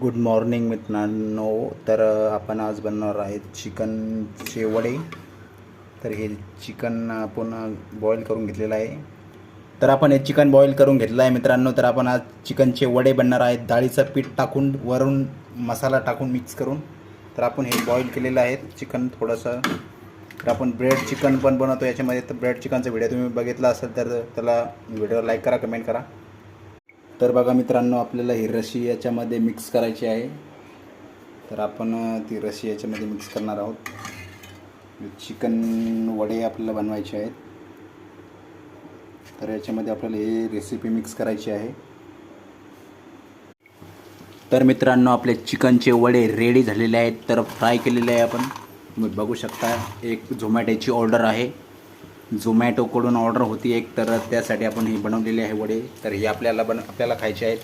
Good morning मित्रांनो. तर आपण आज बनवणार आहेत चिकनचे वडे. तर हे चिकन आपण बॉईल करून घेतलेलं आहे. तर आपण हे चिकन बॉईल करून घेतलं आहे मित्रांनो. तर आपण आज चिकनचे वडे बनणार आहेत डाळीचं पीठ टाकून, वरून मसाला टाकून मिक्स करून. तर आपण हे बॉईल केलेलं आहे चिकन थोडंसं. तर आपण ब्रेड चिकन पण बनवतो याच्यामध्ये. तर ब्रेड चिकनचा व्हिडिओ तुम्ही बघितला असेल तर त्याला व्हिडिओ लाईक करा, कमेंट करा. तर बघा मित्रांनो, आपल्याला ही रशी याच्यामध्ये मिक्स करायची आहे. तर आपण ती रशी याच्यामध्ये मिक्स करणार आहोत. चिकन वडे आपल्याला बनवायचे आहेत. तर याच्यामध्ये आपल्याला ही रेसिपी मिक्स करायची आहे. तर मित्रांनो, आपले चिकनचे वडे रेडी झालेले आहेत. तर फ्राय केलेले आहे आपण, तुम्ही बघू शकता. एक झोमॅटोची ऑर्डर आहे, झोमॅटोकडून ऑर्डर होती एक. तर त्यासाठी आपण ही बनवलेली आहे वडे. तर ही आपल्याला खायचे आहेत.